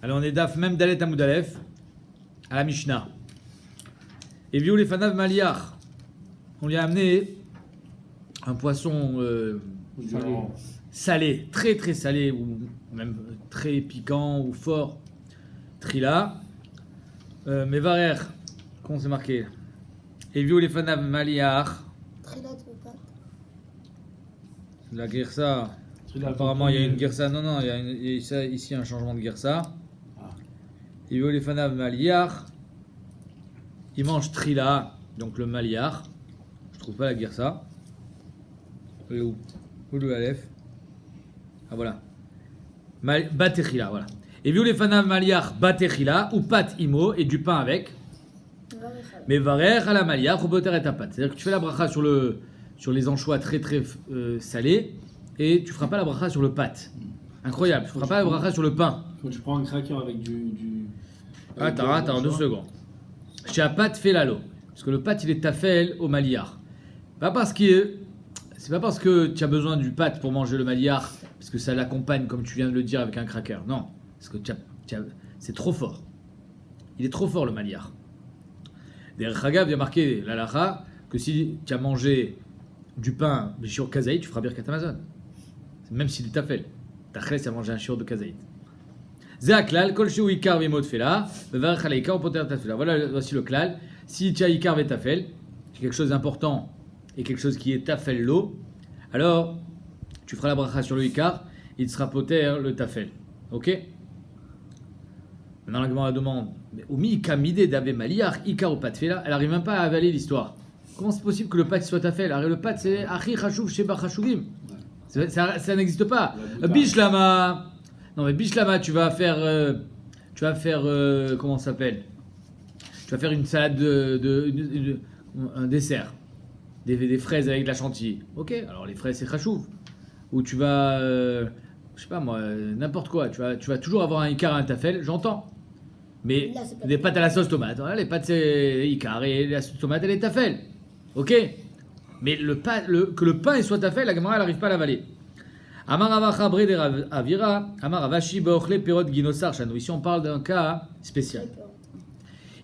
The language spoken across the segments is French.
Alors on est daf même Dalet Amoud Aleph à la Mishnah. Et viou les fanav maliach. On lui a amené un poisson salé, très très salé, ou même très piquant ou fort. Trila. Mevarer, comment c'est marqué? Et viou les fanav maliach. Trila de pâte. La guersa. Apparemment il y a une guersa. Non, il y a ici un changement de guersa. Et viou les fanav maliach. Il mange trila, donc le maliar. Je trouve pas la guersa. Elle est où? Où le Aleph? Ah voilà. Batechila, voilà. Et viou les fanav maliar batechila ou pat imo et du pain avec. Mais varer à la maliar, roboter et ta pâte. C'est-à-dire que tu fais la bracha sur les anchois très très salés et tu feras pas la bracha sur le pat. Incroyable. Tu feras pas la bracha sur le pain. Quand tu prends un cracker avec du Attends, 2 secondes. Chez Apat fait l'alo. Parce que le pat il est tafel au maliar. C'est pas parce que tu as besoin du pat pour manger le maliar, parce que ça l'accompagne comme tu viens de le dire avec un cracker. Non, parce que c'est trop fort. Il est trop fort le maliar. Derrière Chagav, il y a marqué l'alacha que si tu as mangé du pain sur kazaït, tu feras birkat Amazon. Même s'il est tafel. Ta chès a mangé un shiur de kazaït. Zéaklal, kol sheu ikar vimot fela, bevarech ala ikar poter tafela. Voilà, voici le klal. Si tu as ikar vetafel, c'est quelque chose d'important et quelque chose qui est tafel l'eau, alors tu feras la bracha sur le ikar, il te sera poter le tafel. Ok? Maintenant la Gemara demande, mais omi kamide d'ave maliach ikar ou patfela, elle n'arrive même pas à avaler l'histoire. Comment c'est possible que le pat soit tafel? Alors le pat c'est achi chashuv sheba chashuvim. Ça n'existe pas. Bishlama. Non mais Bishlama, tu vas faire comment ça s'appelle? Tu vas faire une salade un dessert, des fraises avec de la chantilly. Ok, alors les fraises c'est chachouv. Ou tu vas, je sais pas moi, n'importe quoi. Tu vas toujours avoir un ikar et un tafel, j'entends. Mais Là, des pâtes à la sauce tomate, voilà, les pâtes c'est ikar et la sauce tomate elle est tafel. Ok, mais que le pain il soit tafel, la Gemara elle n'arrive pas à l'avaler. Ici on parle d'un cas spécial.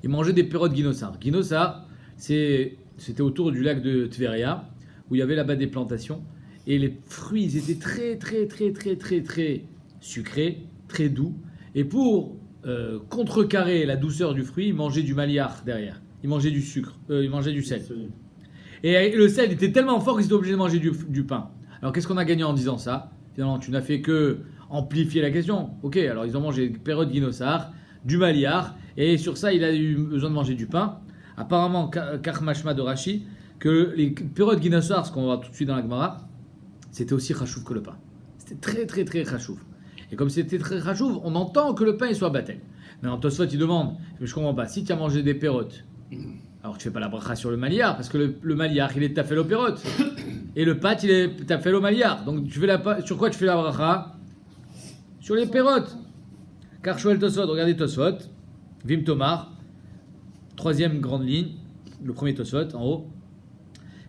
Il mangeait des perrottes guinosar. Guinosar, c'était autour du lac de Tveria, où il y avait là-bas des plantations. Et les fruits ils étaient très très très très très très sucrés, très doux. Et pour contrecarrer la douceur du fruit, il mangeait du maliar derrière. Il mangeait du sucre, il mangeait du sel. Et le sel était tellement fort qu'ils étaient obligés de manger du pain. Alors qu'est-ce qu'on a gagné en disant ça? Finalement, tu n'as fait que amplifier la question. Ok, alors ils ont mangé des perrottes guinosar, du maliar, et sur ça, il a eu besoin de manger du pain. Apparemment, Karmashma de Rashi, que les perrottes guinosar, ce qu'on va voir tout de suite dans la Gemara, c'était aussi chachouv que le pain. C'était très très très chachouv. Et comme c'était très chachouv, on entend que le pain il soit batel. Maintenant, Tosfot, il demande, mais je comprends pas, si tu as mangé des perrottes, alors tu fais pas la bracha sur le maliar, parce que le maliar, il est tafel aux perrottes. Et le pat, il est tafel au maliar. Donc sur quoi tu fais la bracha? Sur les perrottes. Car Shoel Tosfot, regardez Tosfot, Vim Tomar, 3e grande ligne, le premier Tosfot en haut.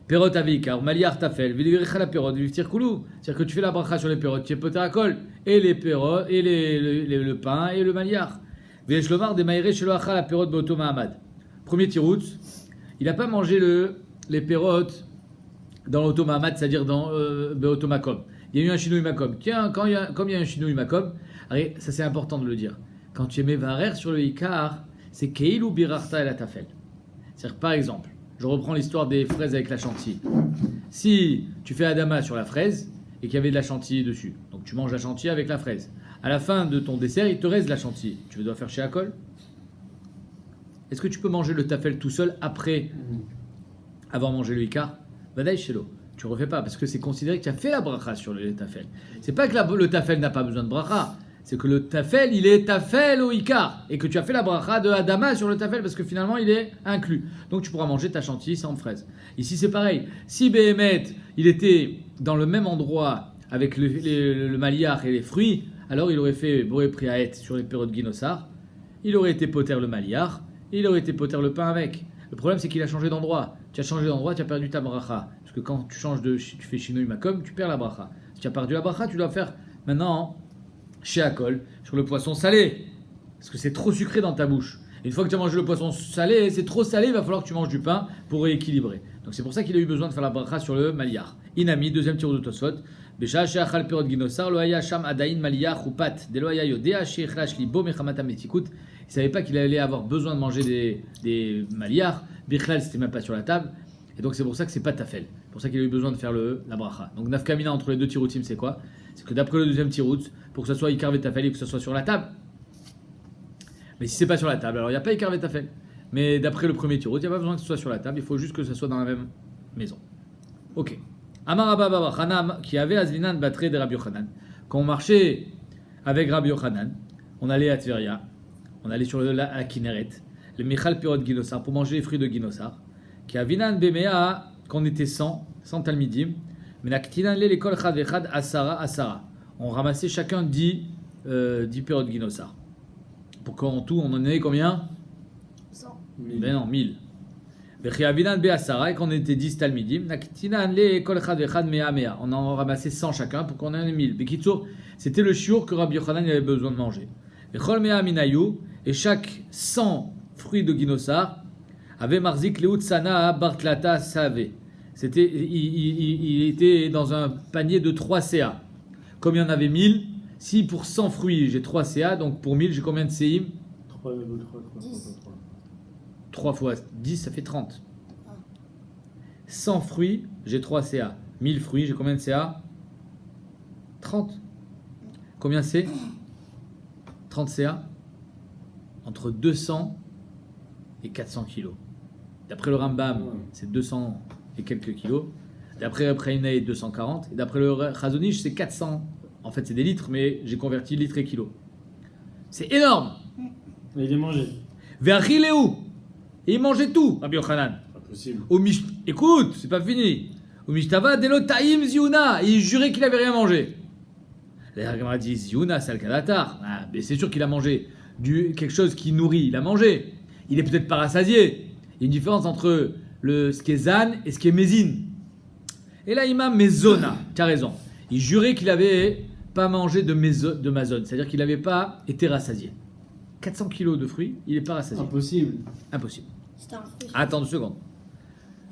Perrot avikar, maliar tafel, vidircha la perrot, vivtir koulou. C'est-à-dire que tu fais la bracha sur les perrottes, tu es poter à kol, et les perrottes, et le pain, et le maliar. Veshlovar de maïre shelo acha la perrot beoto mahamad. Premier tirout, il n'a pas mangé les perrottes dans l'auto mahamad, c'est-à-dire dans beoto makom. Il y a eu un chinouï makom. Tiens, comme il y a un chinouï makom, ça c'est important de le dire. Quand tu es mevarer sur le ikar, c'est keilou birarta el atafel. C'est-à-dire par exemple, je reprends l'histoire des fraises avec la chantilly. Si tu fais adama sur la fraise et qu'il y avait de la chantilly dessus, donc tu manges la chantilly avec la fraise. À la fin de ton dessert, il te reste de la chantilly. Tu dois faire chez Akol. Est-ce que tu peux manger le tafel tout seul après avoir mangé le ikar? Badaï shelo. Tu refais pas parce que c'est considéré que tu as fait la bracha sur le tafel. C'est pas que le tafel n'a pas besoin de bracha. C'est que le tafel, il est tafel au ikar. Et que tu as fait la bracha de Adama sur le tafel parce que finalement, il est inclus. Donc tu pourras manger ta chantilly sans fraise. Ici, c'est pareil. Si Behemet, il était dans le même endroit avec le maliar et les fruits, alors il aurait fait Boré Priaet sur les perrottes guinosar. Il aurait été poter le maliar. Et il aurait été poter le pain avec. Le problème, c'est qu'il a changé d'endroit. Tu as changé d'endroit, tu as perdu ta bracha. Parce que quand tu fais Shinoi Makom, tu perds la bracha. Si tu as perdu la bracha, tu dois faire maintenant chez Akol, sur le poisson salé. Parce que c'est trop sucré dans ta bouche. Une fois que tu as mangé le poisson salé, c'est trop salé, il va falloir que tu manges du pain pour rééquilibrer. Donc c'est pour ça qu'il a eu besoin de faire la bracha sur le maliar. Inami, deuxième tir de Tosfot. Besha she'achal perot ginosar, lo haya sham adain maliar ou pat, de lo haya yodea she'echlash libo mechamata metikut. Il ne savait pas qu'il allait avoir besoin de manger des maliars. Bichlal, c'était même pas sur la table. Et donc c'est pour ça que c'est pas tafel. C'est pour ça qu'il a eu besoin de faire la bracha. Donc nafkamina entre les deux tiroutim, c'est quoi? C'est que d'après le deuxième tirout, pour que ce soit ikar vetafel et que ce soit sur la table. Mais si c'est pas sur la table, alors il n'y a pas ikar vetafel. Mais d'après le premier tirout, il n'y a pas besoin que ce soit sur la table. Il faut juste que ce soit dans la même maison. Ok. Amar Abba Baba Chanam, qui avait Azlinan Batre de Rabbi Yochanan. Quand on marchait avec Rabbi Yochanan, on allait à Tveria, on allait sur la Kinneret, le Michal Pirot Ginosar, pour manger les fruits de Ginosar. Qui a Vinan Bemea, qu'on était 100 talmidim, mais Naktinan le l'école Chad Vechad Asara. On ramassait chacun 10 Pirot Ginosar. Pour qu'en tout, on en ait combien? 100. Ben non, 1000. Vechiavinan Beasara, et qu'on était 10 talmidim, Naktinan le kol chad vechad mea. On en ramassait 100 chacun pour qu'on en ait 1000. Bekitsour, c'était le shiur que Rabbi Yochanan avait besoin de manger. Vechol mea minayu, et chaque 100 fruits de Ginosar avait marzik leutsana bartlata save. Il était dans un panier de 3 CA. Comme il y en avait 1000, si pour 100 fruits j'ai 3 CA, donc pour 1000 j'ai combien de CIM? 3 fois 10, ça fait 30. 100 fruits, j'ai 3 CA. 1000 fruits, j'ai combien de CA? 30. Combien c'est? 30 CA. Entre 200 et 400 kilos. D'après le Rambam, c'est 200 et quelques kilos. D'après Reinaï, 240. Et d'après le Chazonish, c'est 400. En fait, c'est des litres, mais j'ai converti litres et kilos. C'est énorme. Mais il est mangé. Ve'achileu. Et il mangeait tout, Rabbi Yochanan. Pas possible. Écoute, c'est pas fini. Au Mishtava delo taïm ziuna. Il jurait qu'il avait rien mangé. La Gemara dit ziuna, c'est al-kadatar. Ah, mais c'est sûr qu'il a mangé quelque chose qui nourrit. Il a mangé. Il est peut-être pas rassasié. Il y a une différence entre ce qui est zan et ce qui est mézine. Et là, imam mezona. Tu as raison. Il jurait qu'il avait pas mangé de mazone. C'est-à-dire qu'il n'avait pas été rassasié. 400 kilos de fruits, il n'est pas rassasié. Impossible. Impossible. C'était un fruit. Attends 2 secondes.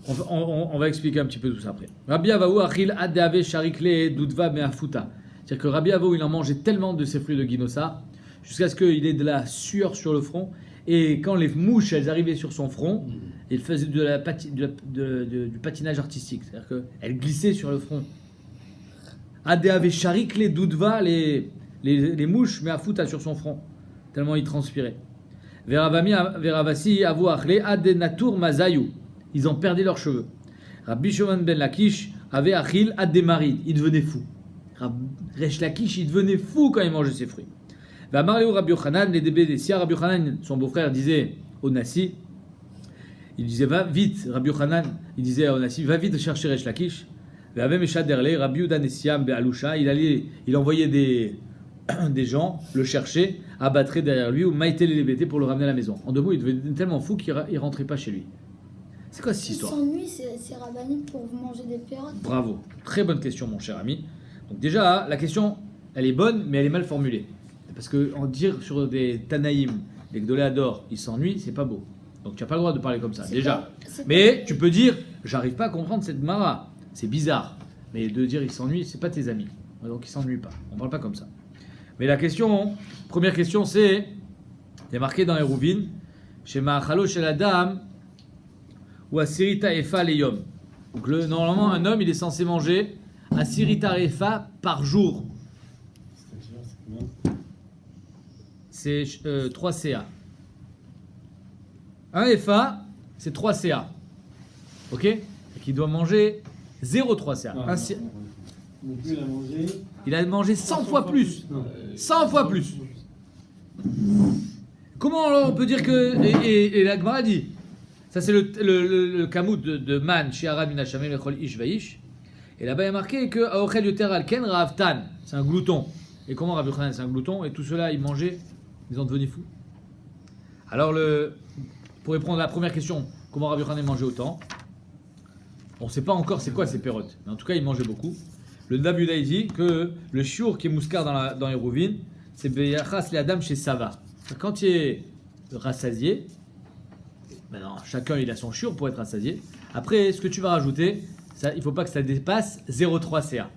On va expliquer un petit peu tout ça après. Rabbi Avaou achil adave sharikle dudva meafuta. C'est-à-dire que Rabbi Avaou, il en mangeait tellement de ces fruits de Ginosar jusqu'à ce qu'il ait de la sueur sur le front. Et quand les mouches, elles arrivaient sur son front, il faisait du patinage artistique. C'est-à-dire qu'elles glissaient sur le front. Adave sharikle dudva, les mouches meafuta sur son front. Tellement il transpirait. Veravasi avou achle adenatur mazayu. Ils ont perdu leurs cheveux. Rabbi Shimon ben Lakish avait achil ademarid. Il devenait fou. Resh Lakish, il devenait fou quand il mangeait ses fruits. Vamarleu Rabbi Yochanan, les débés si Rabbi Yochanan, son beau-frère, disait au Nassi, il disait va vite, Rabbi Yochanan, il disait au Nassi, va vite chercher Resh Lakish. Rabbi Yehuda Nesiam be'alusha, il envoyait des gens le chercher, abattre derrière lui ou maïter les bêtés pour le ramener à la maison. En 2 mots, il devenait tellement fou qu'il ne rentrait pas chez lui. C'est quoi cette histoire? Il s'ennuie, c'est rabbinique pour manger des pérottes. Bravo, très bonne question mon cher ami. Donc déjà, la question, elle est bonne, mais elle est mal formulée. Parce que en dire sur des Tanaïm, des Gdoléador, ils s'ennuient, c'est pas beau. Donc tu n'as pas le droit de parler comme ça, déjà. Mais tu peux dire, j'arrive pas à comprendre cette Mara. C'est bizarre. Mais de dire ils s'ennuient, c'est pas tes amis. Donc ils s'ennuient pas. On parle pas comme ça. Mais la question, première question, c'est, il est marqué dans Eruvin, chez Ma'achalo chez la dame, ou à Sirita Efa Leyom. Donc normalement, un homme, il est censé manger à Sirita Efa par jour. C'est 3 CA. Un Efa, c'est 3 CA. Ok? Et qu'il doit manger 0,3 CA. Donc lui, il a mangé 100 fois plus. 100 fois plus. Comment alors on peut dire que... Et la Gemara dit, ça c'est le Kamut de Man, Shi'ara min Hashamim lechol ish vaish. Et là-bas il y a marqué que Aochel yoter al ken ra'avtan, c'est un glouton. Et comment Rabbi Yochanan c'est un glouton? Et tout cela ils mangeaient, ils en devenaient fous. Alors pour répondre à la première question, comment Rabbi Yochanan mangeait autant? On ne sait pas encore c'est quoi ces pérottes, mais en tout cas il mangeait beaucoup. Le Nabuda dit que le chiour qui est mouskar dans Eruvin, c'est Beyachas les Adam chez Sava. Quand tu es rassasié, maintenant chacun il a son chiour pour être rassasié. Après, ce que tu vas rajouter, ça, il ne faut pas que ça dépasse 0,3 CA.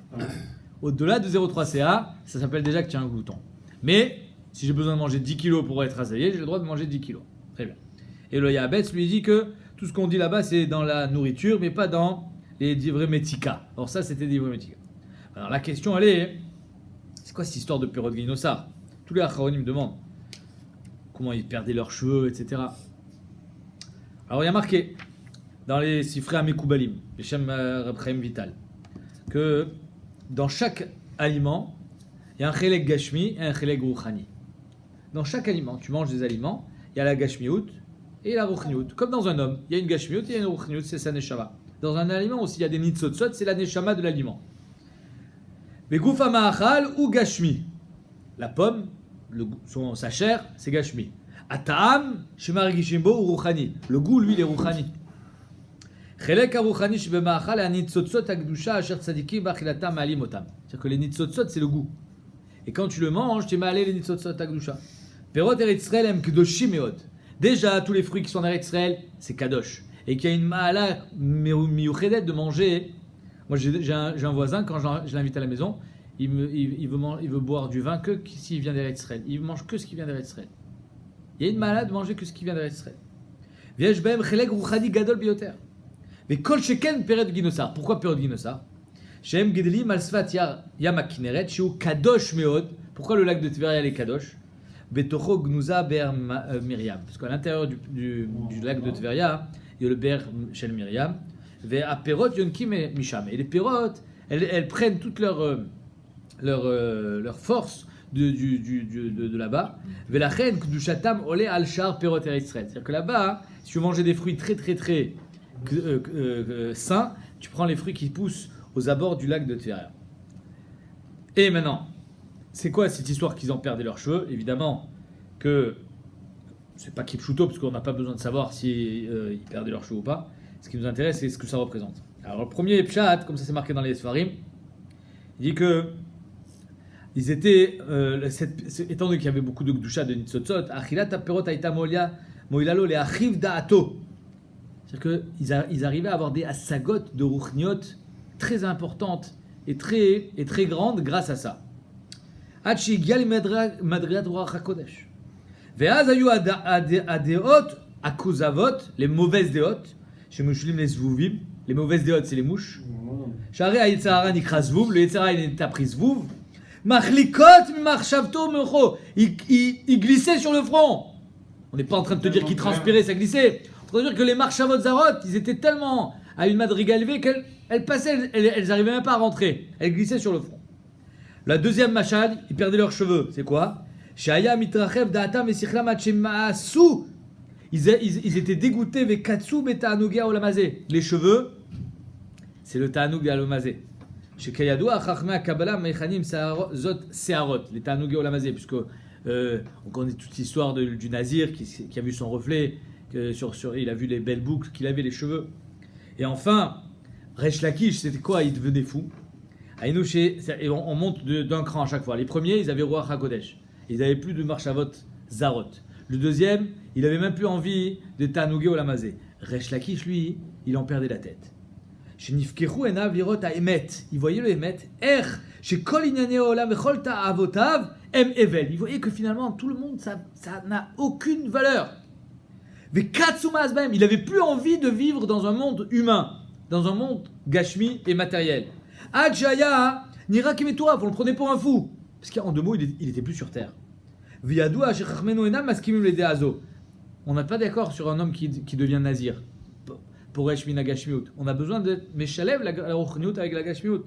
Au-delà de 0,3 CA, ça s'appelle déjà que tu as un glouton. Mais si j'ai besoin de manger 10 kilos pour être rassasié, j'ai le droit de manger 10 kilos. Très bien. Et le Yabetz lui dit que tout ce qu'on dit là-bas, c'est dans la nourriture, mais pas dans les divrei metika. Alors ça, c'était divrei metika. Alors la question, elle est, c'est quoi cette histoire de Perot Guinosar? Tous les Acharonim me demandent comment ils perdaient leurs cheveux, etc. Alors il y a marqué dans les Sifrei Amekoubalim, les Shem Reb Chaim Vital, que dans chaque aliment, il y a un chelek gashmi et un chelek ruchani. Dans chaque aliment, tu manges des aliments, il y a la gashmiout et la ruchniout. Comme dans un homme, il y a une gashmiout et il y a une ruchniout, c'est sa neshama. Dans un aliment aussi, il y a des nitzotzot, c'est la neshama de l'aliment. Mais goufa ma'achal ou gashmi. La pomme, sa chair, c'est gashmi. Ata'am, shemar gishimbo ou ruchani. Le goût, lui, il est ruchani. Chelek ha-ruchani shebema'achal ha-nitzotzot ha-gdusha asher tzadikim ba'achilatam ma'alim otam. C'est-à-dire que les nitzotzot, c'est le goût. Et quand tu le manges, tu mets les nitzotzot ha-gdusha. Perot Eretz Israël em kedoshim meod. Déjà, tous les fruits qui sont en Eretz Israël, c'est kadosh. Et qu'il y a une ma'ala miyuchedet de manger. Moi, j'ai un voisin, quand je l'invite à la maison, il veut boire du vin que s'il vient d'Eretz Israël. Il mange que ce qui vient d'Eretz Israël. Il y a une ma'ala de manger que ce qui vient d'Eretz Israël. V'yesh behem chelek ruchani gadol biyoter. Mais kol sheken Perot Guinosar. Pourquoi Perot Guinosar? Shem gedelim al sfat yam hakineret shiu kadosh meod. Pourquoi le lac de Tveria est kadosh? Betocho gnuza ber Miriam. Parce qu'à l'intérieur du lac de Tveria, il y a le ber shel Miriam. Ve aperot yonkim misham. Et les perot, elles prennent toute leur force de là-bas. Ve la chen kdushatam ole al shar perot Eretz Israël. C'est-à-dire que là-bas, si tu veux manger des fruits très sains, tu prends les fruits qui poussent aux abords du lac de Tveria. Et maintenant, c'est quoi cette histoire qu'ils ont perdu leurs cheveux? Évidemment que c'est pas Kipchuto, parce qu'on n'a pas besoin de savoir si ils perdaient leurs cheveux ou pas. Ce qui nous intéresse, c'est ce que ça représente. Alors le premier Pshat, comme ça c'est marqué dans les Sfarim, il dit que ils étaient, étant donné qu'il y avait beaucoup de Gdusha, de Nitzotzot, Achilat Aperot Aïta Moilalo le Achiv Da'ato. C'est-à-dire qu'ils arrivaient à avoir des assagot de ruchniot très importantes et très grandes grâce à ça. עד שהגיע למדרגת רוח הקודש. ואז היו הדעות הכוזבות, les mauvaises דעות, שמושלים לזבובים, les mauvaises דעות c'est les mouches. שהרי היצר הרע נקרא זבוב, ליצר הרע il est appris זבוב. מחליקות ממחשבתו ומוחו, il glissait sur le front. On n'est pas en train de te dire qu'il transpirait, ça glissait. On est en train de dire que les marchavot zarot, ils étaient tellement à une madriga élevée qu'elles passaient, elles n'arrivaient même pas à rentrer. Elles glissaient sur le front. La deuxième machad, ils perdaient leurs cheveux. C'est quoi? Shaya mitrachev da'atam esichlam atchemaasu. Ils étaient dégoûtés avec katsu beta'anugya olamazé. Les cheveux, c'est le ta'anugya olamazé. Chez Kayadou, achachma kabbalah mechanim zot seharot. Les ta'anugya olamazé, puisque on connaît toute l'histoire du nazir qui a vu son reflet, il a vu les belles boucles, qu'il avait les cheveux. Et enfin, Resh Lakish, c'était quoi? Il devenait fou. Et on monte d'un cran à chaque fois. Les premiers, ils avaient Ruach HaKodesh. Ils n'avaient plus de Marchavot Zarot. Le deuxième, il n'avait même plus envie de Tanugé Olamazé. Resh Lakish, lui, il en perdait la tête. Chez Nifkechu Enav Lirot HaEmet. Il voyait le Emet. Chez Kol Inyane Olam Vechol Ta'avotav Em Evel. Il voyait que finalement, tout le monde, ça n'a aucune valeur. Vekatsuma Azbaem. Il n'avait plus envie de vivre dans un monde humain, dans un monde gashmi et matériel. Adjaya, Nira Kimetouaf, on le prenait pour un fou. Parce qu'en deux mots, il était plus sur terre. Viyadoua, Shechachmenu Enam, Maskimim le Deazo. On n'est pas d'accord sur un homme qui devient nazir. Pour Eshmina Gashmiut. On a besoin de Meshalev la Ruchniut avec la Gashmiut.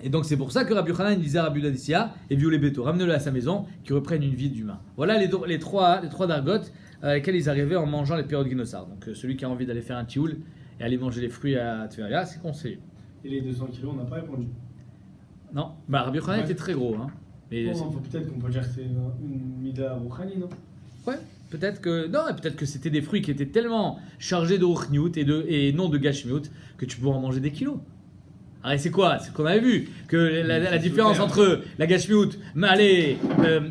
Et donc c'est pour ça que Rabbi Yochanan disait à Rabbi Udadissia et Violé Beto, ramenez-le à sa maison, qui reprenne une vie d'humain. Voilà les trois dargotes à lesquelles ils arrivaient en mangeant les Perot Guinosar. Donc celui qui a envie d'aller faire un tioul et aller manger les fruits à Tveria, c'est conseillé. Et les 200 kilos, on n'a pas répondu. Non, Rabbi Yochanan était très gros. Hein. Mais peut-être qu'on peut dire que c'est une mida rouchani, non? Ouais, peut-être que c'était des fruits qui étaient tellement chargés de ruchniut et non de gashmiut que tu pouvais en manger des kilos. Alors c'est quoi? C'est ce qu'on avait vu, que la différence entre la Gashmiut, malé,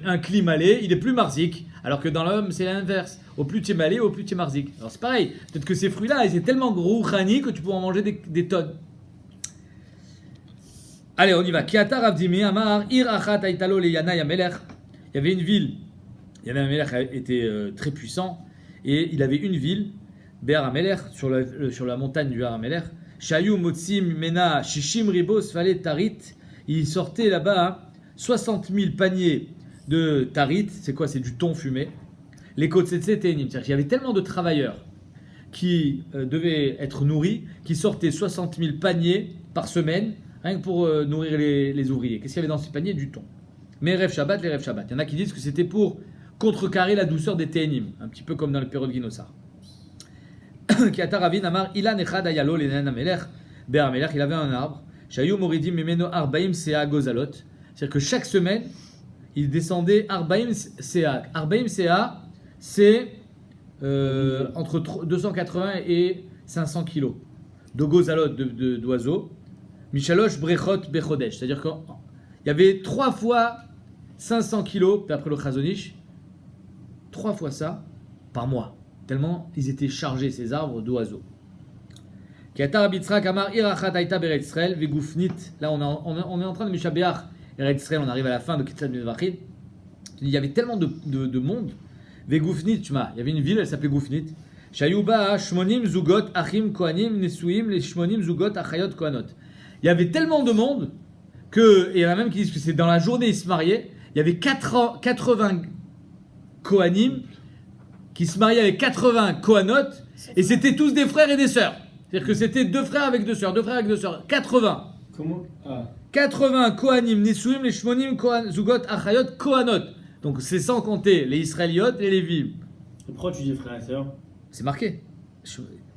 un Kli malé, il est plus marzik, alors que dans l'homme c'est l'inverse. Au plus tu es malé, au plus tu es marzik. Alors c'est pareil, peut-être que ces fruits-là, ils étaient tellement gros, khani, que tu peux en manger des tonnes. Allez, on y va. Kiata Ravdimi Amar, Ir Achat Aitalo Leyana Yamelech. Il y avait une ville, Yana Yamelech était très puissant, et il avait une ville, Be'ar Amelech, sur la montagne du Har Amelech. Shayu Motsim Mena Shishim Ribos Fale Tarit. Il sortait là-bas 60 000 paniers de tarit. C'est quoi? C'est du thon fumé. Les Kotsetse Tenim. C'est-à-dire qu'il y avait tellement de travailleurs qui devaient être nourris, qui sortaient 60 000 paniers par semaine, rien que pour nourrir les ouvriers. Qu'est-ce qu'il y avait dans ces paniers? Du thon. Mais Rev Shabbat, les Rev Shabbat. Il y en a qui disent que c'était pour contrecarrer la douceur des Tenim. Un petit peu comme dans le période Guinossar. Kiataravin Amar Ilan Echad Ayalo Lenen Amelech Be'ar Amelech, il avait un arbre. Shayu Moridim Memeno Arbaim Sea Gozalot. C'est-à-dire que chaque semaine, il descendait Arbaim Sea. Arbaim Sea, c'est entre 280 et 500 kilos de gozalot d'oiseaux. Michalosh Brechot Bechodesh. C'est-à-dire qu'il y avait 3 fois 500 kilos, d'après le Chazonish, 3 fois ça par mois. Tellement ils étaient chargés, ces arbres, d'oiseaux. Là, on est en train de Mishabéach Eretz Israël, on arrive à la fin de Ketzad Mizrachim. Il y avait tellement de monde. Vegoufnit, il y avait une ville, elle s'appelait Goufnit. Shayuba Shmonim Zugot Achim Kohanim Nesuim les Shmonim Zugot Achayot Kohanot. Il y avait tellement de monde que, et il y en a même qui disent que c'est dans la journée ils se mariaient, il y avait 80 Kohanim qui se mariaient avec 80 Kohanot, et c'était tous des frères et des sœurs. C'est-à-dire que c'était 2 frères avec 2 sœurs, 2 frères avec 2 sœurs. 80. Comment? 80 Kohanim, Nisuim, les Shmonim, Zugot, Achayot, Kohanot. Donc c'est sans compter les Israéliotes et les Lévim. Pourquoi tu dis frère et sœur? C'est marqué.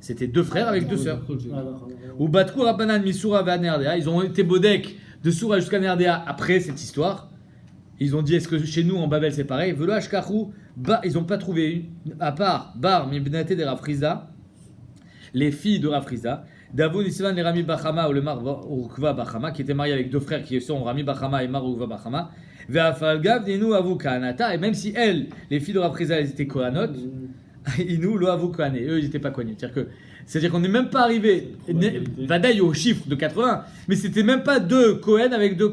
C'était 2 frères avec 2 sœurs. D'accord. Ou Batkou Rabbanan, Misura, Nerdea. Ils ont été Bodek de Soura jusqu'à Nerdea après cette histoire. Ils ont dit, est-ce que chez nous en Babel c'est pareil? Velo Ashkachu, ils n'ont pas trouvé, à part Bar, Mibnate de Rafriza, les filles de Rafriza, Davou Nisvan et Rami Bachama ou le Mar Urkva Bachama, qui étaient mariés avec 2 frères qui sont Rami Bachama et Mar Urkva Bachama, Ve'afalgav Ninu Avu Kahanata, et même si elles, les filles de Rafriza, elles étaient Kohanot, Inu Lo Avu Kahane, eux ils n'étaient pas Kohanim. C'est-à-dire qu'on n'est même pas arrivé, Vadaï au chiffre de 80, mais c'était même pas 2 Kohen avec 2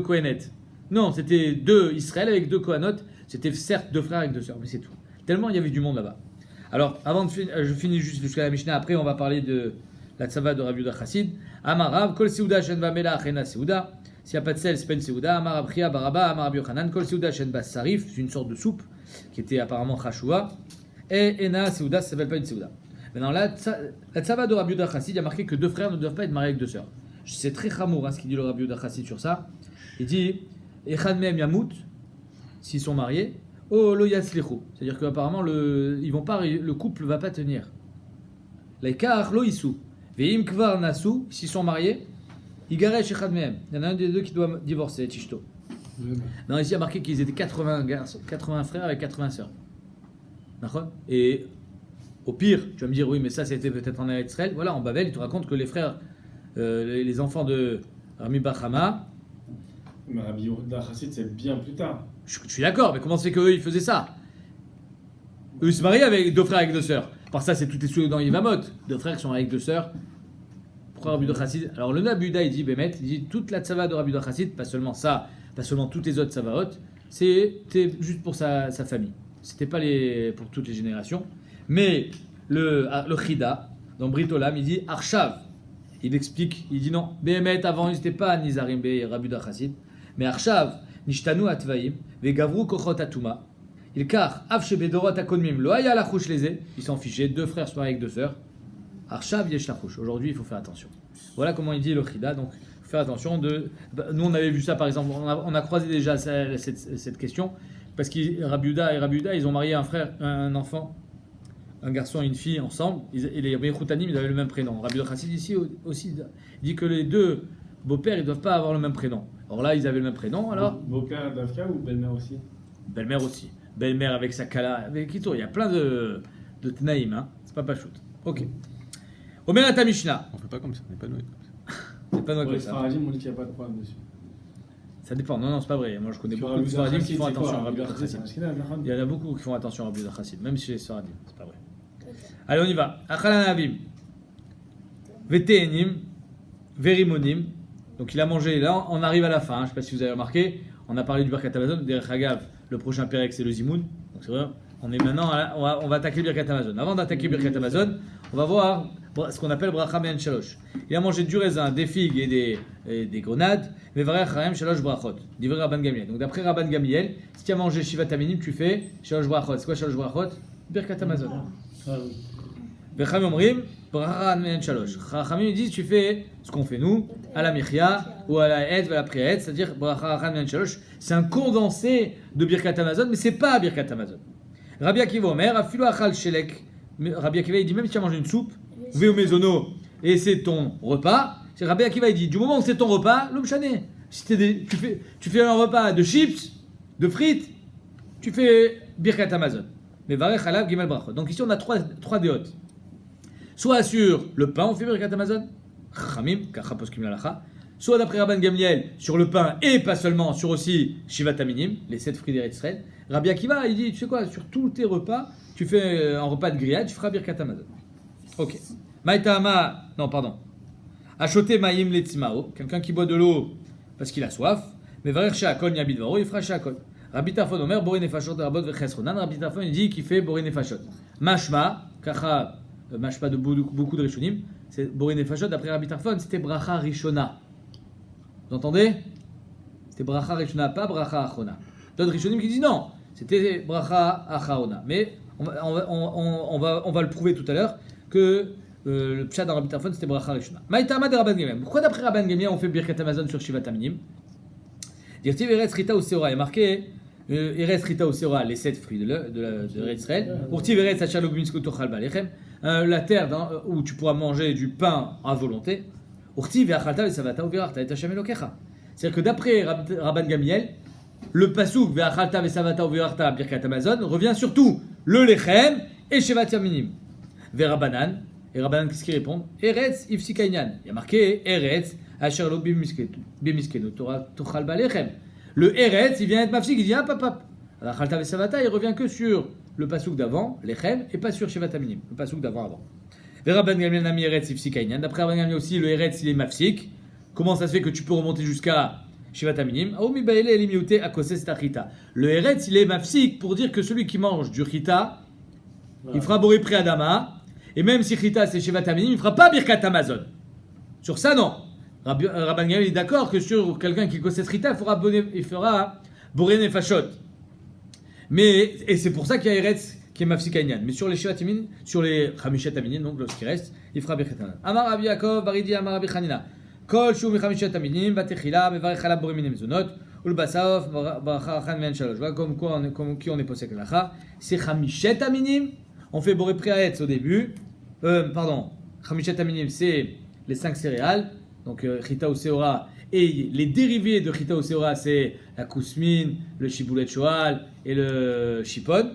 Kohenettes. Non, c'était 2 Israël avec 2 Kohanot, c'était certes 2 frères avec 2 sœurs, mais c'est tout. Tellement il y avait du monde là-bas. Alors, avant de finir, je finis juste jusqu'à la Mishnah, après on va parler de la tzava de Rabbi Yehuda Chassid. Amarav, Kol Seuda Shen Ba Melach Ena Seuda. S'il n'y a pas de sel, c'est pas une Seuda. Amarav Chia Baraba, Amar Rabbi Yochanan, Kol Seuda Shen Ba Sarif, c'est une sorte de soupe qui était apparemment Chashua. Et Ena Seuda, ça s'appelle pas une Seuda. Maintenant, la tzava de Rabbi Yehuda Chassid, il y a marqué que 2 frères ne doivent pas être mariés avec 2 sœurs. C'est très chamour ce qu'il dit le Rabbi Yehuda Chassid sur ça. Il dit Echad Mehem Yamut, s'ils sont mariés. Oh lo yatzlichu, c'est-à-dire qu'apparemment le couple va pas tenir. Laikar lo isu, veim kvar nasu, s'ils sont mariés, igaresh echad mehem. Il y en a un des 2 qui doit divorcer, tishto. Non, ici il y a marqué qu'ils étaient 80 garçons, 80 frères avec 80 sœurs. D'accord? Et au pire, tu vas me dire oui, mais ça c'était peut-être en Eretz Israël. Voilà, en Babel, il te raconte que les frères, les enfants de Rami Bachama. Mais Rabbi Yehuda Chassid, c'est bien plus tard. Je suis d'accord, mais comment c'est qu'eux ils faisaient ça? Eux ils se mariaient avec 2 frères avec 2 sœurs. Par ça, c'est tout est sous dans Yivamot. 2 frères qui sont avec 2 sœurs. Pourquoi Rabbi Yehuda Chassid? Alors le Rabbi Yehuda il dit Bémet, il dit toute la tzava de Rabbi Yehuda Chassid, pas seulement ça, pas seulement toutes les autres tzavaot, c'était juste pour sa famille. C'était pas pour toutes les générations. Mais le Chida, dans Brit Olam, il dit Arshav. Il explique, il dit non, Bémet avant ils n'étaient pas Nizarim Be Rabbi Yehuda Chassid. Mais Arshav, Nishtanu Atvaim, Vegavru Kochot Atuma, Ilkar, Avche Bedorot Akonmim, Loaya Lachouch Leze, ils s'en fichaient, 2 frères se marient avec 2 sœurs. Arshav Yesh Lachouch. Aujourd'hui, il faut faire attention. Voilà comment il dit le Chida, donc il faut faire attention. Nous, on avait vu ça par exemple, on a croisé déjà cette question, parce que Rabbi Yehuda et Rabbi Yehuda, ils ont marié un enfant, un garçon et une fille ensemble, et les Bechoutanim, ils avaient le même prénom. Rabbi Yehuda Chassid ici aussi, il dit que les 2 beaux-pères, ils ne doivent pas avoir le même prénom. Or là, ils avaient le même prénom, alors... Beau-père d'Afka ou belle-mère aussi? Belle-mère aussi. Belle-mère avec sa kala, avec Kito. Il y a plein de tnaïm, hein. C'est pas shoot. Ok. Omer ta Mishnah. On fait pas comme ça, on n'est pas doué. C'est pas noix Pour les Kosaf. Sfaradim, on dit qu'il n'y a pas de problème dessus. Ça dépend. Non, c'est pas vrai. Moi, je connais Sur beaucoup de Rabbi Sfaradim Chassid, qui font c'est quoi? attention à Rabbi Rabbi Chassid, Chassid. c'est un Ashkenaz, Il y en a beaucoup qui font attention à Rabbi Chassid, même chez les Sfaradim. C'est pas vrai. Ok. Allez, on y va. Achalanavim. Vetenim. Verimonim. Donc il a mangé. Là, on arrive à la fin. Je ne sais pas si vous avez remarqué. On a parlé du Birkat Hamazon. Derech Hagav, le prochain Pérec, c'est le Zimoun. Donc c'est vrai. On est maintenant. On va attaquer le Birkat Hamazon. Avant d'attaquer le Birkat Hamazon, on va voir ce qu'on appelle Bracha Men Shalosh. Il a mangé du raisin, des figues et des grenades. Mais Varech Chaim Shalosh Brachot. Divrei Rabban Gamliel. Donc d'après Rabban Gamliel, si tu as mangé Shivat Aminim, tu fais Shalosh Brachot. C'est quoi Shalosh Brachot? Birkat Hamazon. Ah oui. Vechamim omrim, bracha men shalosh. Chachamim disent tu fais ce qu'on fait nous, à la michya ou à la et, à la prière, c'est-à-dire bracha men shalosh. C'est un condensé de Birkat Hamazon, mais c'est pas Birkat Hamazon. Rabbi Akiva Omer, afilo achal shelek. Rabbi Akiva il dit même si tu as mangé une soupe, veo mezono, et c'est ton repas. C'est Rabbi Akiva il dit du moment où c'est ton repas, l'homme chané. Si tu fais un repas de chips, de frites, tu fais Birkat Hamazon. Mais varech halav gimel brachot. Donc ici on a trois déotes. Soit sur le pain, on fait Birkat Hamazon, Chachamim, Kacha Poskim Lalacha. Soit d'après Rabban Gamliel, sur le pain et pas seulement, sur aussi Shivat Aminim, les 7 fruits d'Eretz Israël. Rabbi Akiva, il dit, tu sais quoi, sur tous tes repas, tu fais un repas de grillade, tu feras Birkat Hamazon. Ok. Maïtama, non, pardon. Achoté Maïm Letzimao, quelqu'un qui boit de l'eau parce qu'il a soif. Mais Varer Sheakol Nyabid Varo, il fera Sheakol. Rabbi Tarfon Omer, Boré Nefashot Rabot Vechesronan. Rabbi Tarfon, il dit qu'il fait Boré Nefashot. Mashma, Kacha. Mashpa de beaucoup de Rishonim, c'est Boré Nefashot, d'après Rabbi Tarfon, c'était Bracha Rishona. Vous entendez? C'était Bracha Rishona, pas Bracha Achona. D'autres Rishonim qui disent non, c'était Bracha Achaona. Mais on va le prouver tout à l'heure que le Pshat dans Rabbi Tarfon c'était Bracha Rishona. Maïtama de Rabban Gamliel. Pourquoi d'après Rabban Gamliel on fait Birkat Hamazon sur Shivat Aminim? Dirtiv Eretz Rita ou Seora, il y a marqué Eretz Rita ou Seora, les 7 fruits de Israël. Urtiv Eretz Hachalog Minsko Tochal Balechem. La terre où tu pourras manger du pain à volonté. C'est-à-dire que d'après Rabban Gamliel, le pasuk ve'achalta ve'savata uvirarta birkat Hamazon revient surtout le lechem et shevat yaminim. Ve'Rabanan, et Rabbanan qu'est-ce qu'il répond? Eretz ifsikainyan. Il y a marqué Eretz asher lo bimiskenu Torah tochal balechem. Le Eretz il vient être mafsik, il dit hop hop hop. Achalta ve'savata il revient que sur le pasuk d'avant, lechem, et pas sur Shivat Aminim, le pasuk d'avant avant. Rabban Gamliel nami Eretz ifsikainyan. D'après Rabban Gamliel aussi, le Eretz il est mafsik. Comment ça se fait que tu peux remonter jusqu'à Shivat Aminim? Aomi baele elimiute akoses tachita. Le Eretz il est mafsik pour dire que celui qui mange du chita, il fera boré pré adama, et même si chita c'est Shivat Aminim, il fera pas birkat Hamazon. Sur ça non. Rabban Gamliel est d'accord que sur quelqu'un qui koses chita, il fera boré nefashot. Mais, et c'est pour ça qu'il y a Eretz qui est mafsik ainyan. Mais sur les Shivat Aminim, sur les Chamishat Aminim, donc ce qui reste, il fera birkat Hamazon. Amar Rabbi Yaakov, Baridi Amar Rabbi Chanina. Kol shu michamishat aminim, batechila, mevarech alav borim mezonot, ulbasaof, baracha achan men shalosh. Voilà comme qui on est posé avec l'acha. C'est chamishet aminim. On fait boré priaetz au début. Pardon, chamishet aminim, c'est les 5 céréales. Donc chita ou seora. Et les dérivés de chita ou seora, c'est la kousmine, le shiboulet shoal et le shipon.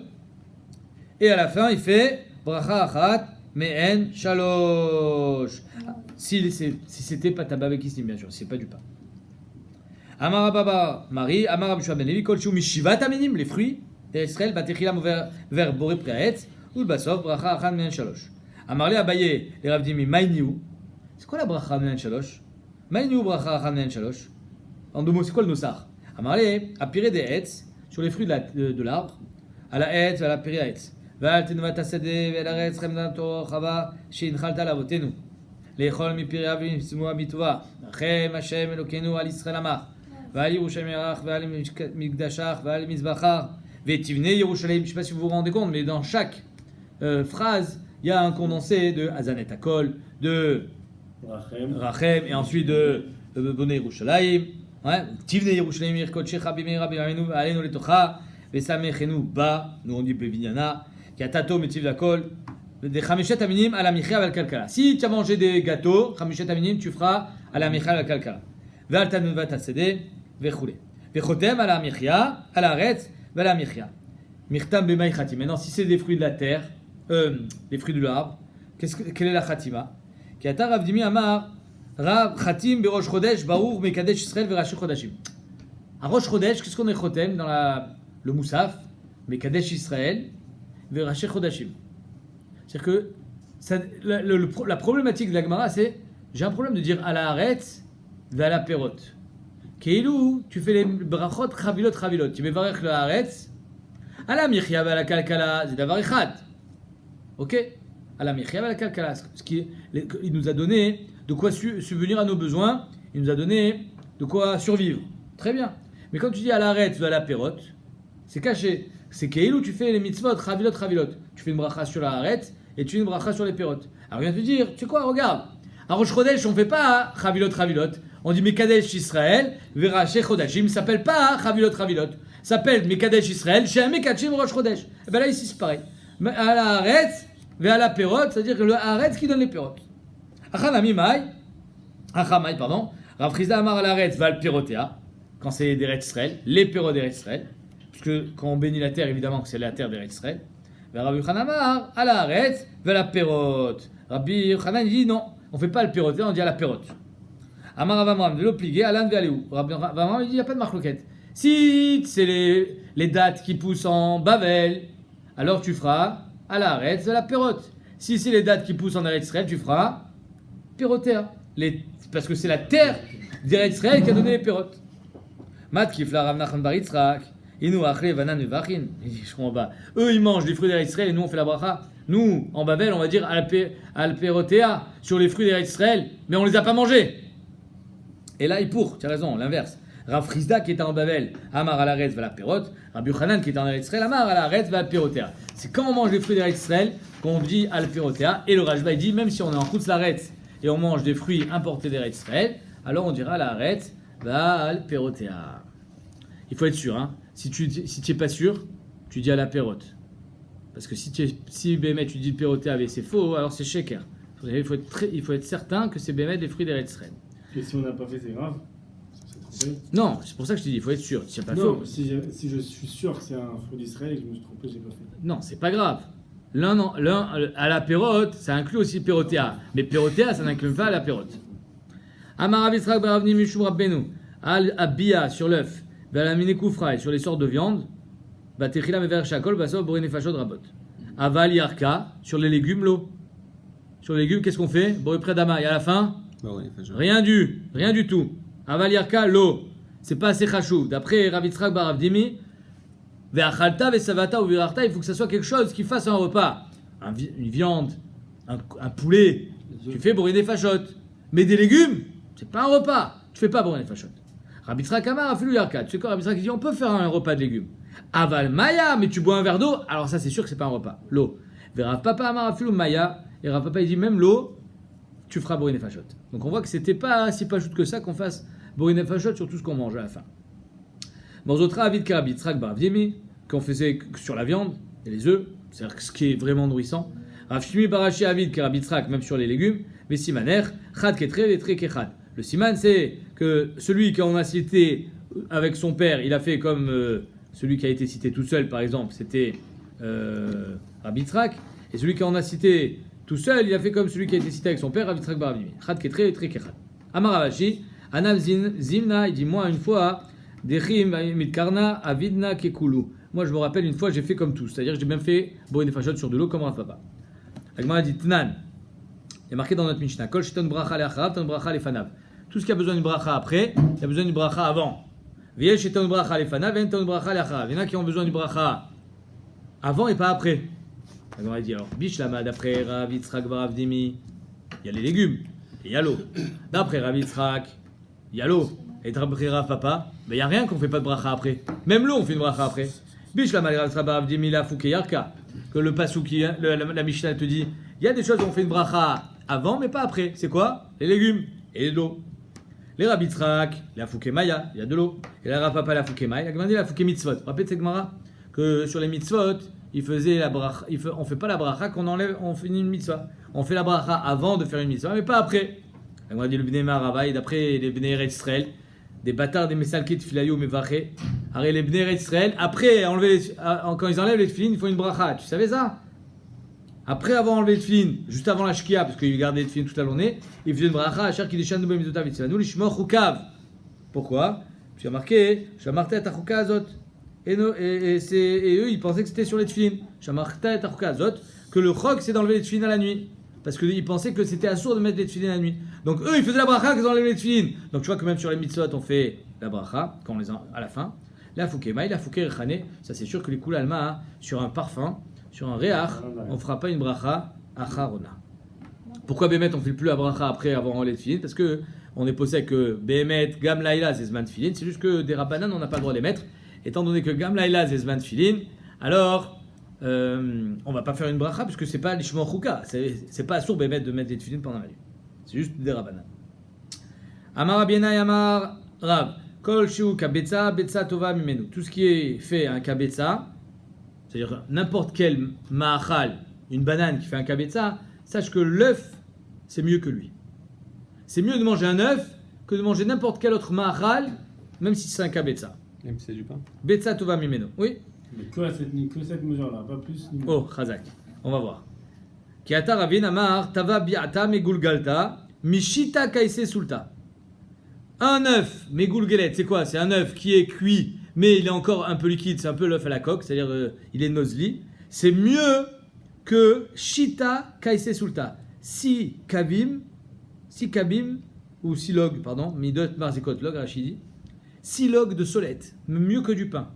Et à la fin, il fait bracha achat. Me'en shalosh. Si c'était pas tabac avec islim, bien sûr, c'est pas du pain. Amar Baba Marie, Amar Abishua Ben Levi, Kol Shu Mishivat Aminim, les fruits d'Israël, Batechilam vers Boré Praetz, ou le Basov, Bracha Achan Me'en Shalosh. Amar le Abaye, les Ravdimi, Maïniou. C'est quoi la Bracha Me'en Shalosh? Maïniou Bracha Achan Me'en Shalosh. En deux mots, c'est quoi le Nosar? Amar le Apiré des Hetz, sur les fruits de l'arbre, à la Hetz, à la Piri Hetz. ואל תנבט השדה ואל הארץ חמדתו חווה שהנחלת לאבותינו לאכול מפריה ומשימוה מטובה רחם השם אלוקינו על ישראל עמך ועל ירושלים ירח ועל מקדשך ועל מזבחך ותבנה ירושלים. Je sais pas si vous vous rendez compte, mais dans chaque phrase il y a un condensé de Hazanet Hakol, de Rachem et ensuite de Bonne Yerushalayim. Tivne Yerushalayim Yirkochecha bimei rabbi Avinu alenu letocha vesamechenu ba. Nous on dit bevinyana. Tato metiv lakol des chamishet aminim à la michia val kalkala. Si tu as mangé des gâteaux chamishet aminim, tu feras à la michia val kalkala. Val tanuvat asede vechule vechotem à la michia à la retz val la michia mirtam b'may khatim. Maintenant si c'est des fruits de la terre, des fruits de l'arbre, quelle est la khatima? Qui ata Rav Dimi amar Rav Khatim Berosh Chodesh Baour Mekadesh Israël Verashi Chodashim. À Rosh Chodesh, qu'est-ce qu'on est chotem dans le Moussaf? Mekadesh Israël Verashi Chodashim. C'est-à-dire que la problématique de la Gemara, c'est j'ai un problème de dire à la Haaretz ve à la Perot. Keilou, tu fais les brachot chavilot. Tu mets varech le Haaretz. À la Michia ve à la Kalkala, c'est d'avoir echad. Ok? À la Michia ve à la Kalkala. Il nous a donné de quoi subvenir à nos besoins. Il nous a donné de quoi survivre. Très bien. Mais quand tu dis à la Haaretz ve à la Perot, c'est caché. C'est Keilou, tu fais les mitzvot chavilot. Tu fais une bracha sur la Haaretz et tu fais une bracha sur les Perot. Alors il vient te dire, tu sais quoi, regarde. À Rosh Chodesh, on ne fait pas chavilot. On dit Mekadesh Israël, Verashi Chodashim. Ça s'appelle pas chavilot. Ça s'appelle Mekadesh Israël, chez un Mekadshim Rosh Chodesh. Et bien là, ici, c'est pareil. Mais à la Haaretz, vers la Perot, c'est-à-dire que le Haaretz qui donne les Perot. Achamai, pardon. Rav Chizda Amar à la Haaretz, va le Perotea, quand c'est d'Eretz Israël, les Perot d'Eretz Israël. Puisque quand on bénit la terre, évidemment, c'est la terre d'Eretz Israël. Rabbi Yochanan Amar à la Haaretz, vers la Perot. Rabbi Yochanan dit non. On ne fait pas le Perotea, on dit à la Perot. Amar Avamram, de l'obligé, Alan Vealéou. Rabbi Avamram, il dit il n'y a pas de marloquette. Si c'est les dates qui poussent en Bavel, alors tu feras à la Haaretz de la Perot. Si c'est les dates qui poussent en Eretz Israël, tu feras Perotea. Parce que c'est la terre d'Eretz Israël qui a donné les Perot. Mat Kifla Rav Nachman bar Yitzchak. Inou Achle Vanan Nevachin. Je comprends pas. Eux, ils mangent des fruits d'Eretz Israël et nous, on fait la bracha. Nous, en Babel, on va dire al Perotea sur les fruits d'Eretz Israël, mais on les a pas mangés. Et là, tu as raison, l'inverse. Rav Chizda qui était en Babel, Amar à la Haaretz va la Perot. Rabbi Yochanan qui était en Eretz Israël, Amar à la Haaretz va la Perotea. C'est quand on mange les fruits d'Eretz Israël qu'on dit al Perotea. Et le Rajba il dit, même si on est en Chutz Laaretz et on mange des fruits importés d'Eretz Israël, alors on dira à la Haaretz va al Perotea. Il faut être sûr, hein. Si tu n'es pas sûr, tu dis à la Perot. Parce que si Bémet tu dis le Perotea mais c'est faux, alors c'est Sheker. Il faut être certain que c'est Bémet des fruits d'Eretz Israël. Et si on n'a pas fait, c'est grave. C'est trompé. Non, c'est pour ça que je te dis, il faut être sûr. Si, pas Non, faux, si je suis sûr que c'est un fruit d'Israël et que je me suis trompé, j'ai pas fait. non, c'est pas grave. L'un à la Perot, ça inclut aussi le Perotea. Mais Perotea, ça n'inclut pas la Perot. Amar Rav Yitzchak bar Avni Mishum Rabbenu, al Abia sur l'œuf, Valamine Koufra sur les sortes de viande, Batechila Mever Shakol, Basov Borine Fashod Rabot. Aval Yarka sur les légumes, l'eau. Sur les légumes, qu'est-ce qu'on fait? Boré Dama. Et à la fin, rien du tout. Aval Yarka, l'eau. C'est pas assez chachou. D'après Rav Yitzchak bar Avdimi, Ve'achalta ve'savata ou virarta, il faut que ça soit quelque chose qui fasse un repas. Une viande, un poulet, tu fais Borine Fashot. Mais des légumes, c'est pas un repas. Tu fais pas Borine Fashot. Rabbi Yitzchak Amar afilu yarka. Tu sais quoi, Rabbi Yitzchak dit on peut faire un repas de légumes. Aval maya, mais tu bois un verre d'eau, alors ça c'est sûr que c'est pas un repas. L'eau. Rav Papa Amar afilu maya. Et Rav Papa il dit même l'eau, tu feras Borine Fashot. Donc on voit que c'était pas si pas juste que ça qu'on fasse Borine Fashot sur tout ce qu'on mange à la fin. Morzotra avid Rabbi Yitzchak bar Avdimi qu'on faisait sur la viande et les œufs, c'est-à-dire ce qui est vraiment nourrissant. Rav Shimi barashi avid Rabbi Yitzchak même sur les légumes. Mais simaner chad ketre et tre kechad. Le siman, c'est que celui qu'on a cité avec son père, il a fait comme celui qui a été cité tout seul, par exemple, c'était Rabbi Yitzchak. Et celui qu'on a cité tout seul, il a fait comme celui qui a été cité avec son père, Rabbi Yitzchak bar Avdimi. Chad ketre et tre kechad. Amar Ravashi, Anav Zimna, il dit moi une fois, Dechim mitkarna avidna kekulu. Moi je me rappelle une fois, j'ai fait comme tout, c'est-à-dire que j'ai même fait Borine Fashot sur de l'eau comme Rav Papa. Agmara dit Tnan. Il y a marqué dans notre Mishnah, Kol shiton bracha le'acharav, ton bracha lefanav. Tout ce qui a besoin d'une bracha après, il y a besoin d'une bracha avant. V'yel shiton bracha lefanav, v'en ton bracha le'acharav. Il y en a qui ont besoin d'une bracha avant et pas après. Alors il dit alors, Bishlama d'après Rav Yitzchak bar Avdimi, il y a les légumes et il y a l'eau. D'après Rav Yitzchak, il y a l'eau. Et d'après Rav Papa, il n'y a rien qu'on ne fait pas de bracha après. Même l'eau, on fait une bracha après. Bishlama Rav Yitzchak bar Avdimi la fouke yarka. Que le pasuk, la Mishnah te dit, il y a des choses où on fait une bracha avant, mais pas après. C'est quoi? Les légumes et l'eau. Les Rabbi Yitzchak, la Fouke Maya, il y a de l'eau. Et la Rav Papa, la Fouke Maya, il a demandé la Fouke Mitzvot. Rappelez cette Gemara que sur les Mitzvot, il faisait la bracha, on fait pas la bracha qu'on enlève, on finit une mitzvah. On fait la bracha avant de faire une mitzvah, mais pas après. La Gemara dit le Bnei Maravaï, d'après les Bnei Eretz Israël, des bâtards, des Mesalkit, Filayou, Mevaché. Alors les Bnei Eretz Israël, après, quand ils enlèvent les tefilines, ils font une bracha. Tu savais ça? Après avoir enlevé le tefillin, juste avant la shkia, parce qu'il gardait le tefillin toute la journée, il faisait une bracha à qui déchane de mitzvotav itzvanu lishmor chukav. Pourquoi? Parce qu'il y a marqué shamarta et achuka azot. Et eux, ils pensaient que c'était sur les tefillin. Shamarta et achuka azot, que le chok c'est d'enlever les tefillin à la nuit. Parce qu'ils pensaient que c'était assourd de mettre les tefillin à la nuit. Donc eux, ils faisaient la bracha qu'ils enlevaient les tefillin. Donc tu vois que même sur les mitzvot, on fait la bracha, quand on les a à la fin. La foukémaï, la fouké rechane, ça c'est sûr que les koules alma, sur un parfum, sur un réach, on ne fera pas une bracha acharona. Pourquoi Bémet on ne fait plus la bracha après avoir enlevé les tefillin? Parce que on est posé que Bémet, Gam Laïla, c'est Zman Tefillin. C'est juste que des rabbanan, on n'a pas le droit de les mettre. Étant donné que Gam Laïla, c'est Zman Tefillin, alors on va pas faire une bracha puisque c'est pas l'ishmor chouka. C'est pas assourd Bémet de mettre les tefillin pendant la nuit. C'est juste des rabbanan. Amar Abienai Amar Rav. Kol shiu kabetza, betza tova mimenu. Tout ce qui est fait un kabetza, c'est-à-dire n'importe quel ma'achal, une banane qui fait un kabetza, sache que l'œuf, c'est mieux que lui. C'est mieux de manger un œuf que de manger n'importe quel autre ma'achal, même si c'est un kabetza. Même si c'est du pain. Betza tova mimenu. Oui. Mais que cette mesure-là, pas plus ni moins. Oh, chazak. On va voir. Ki ata ravin amar tava bi'ata megulgalta mishita kaise sulta. Un œuf, megulgelet, c'est quoi? C'est un œuf qui est cuit, mais il est encore un peu liquide, c'est un peu l'œuf à la coque, c'est-à-dire il est nosli. C'est mieux que shita kaise sulta. Si kabim, ou 6 logs, pardon, midot marzikot log, Rachidi, 6 logs de solette, mieux que du pain.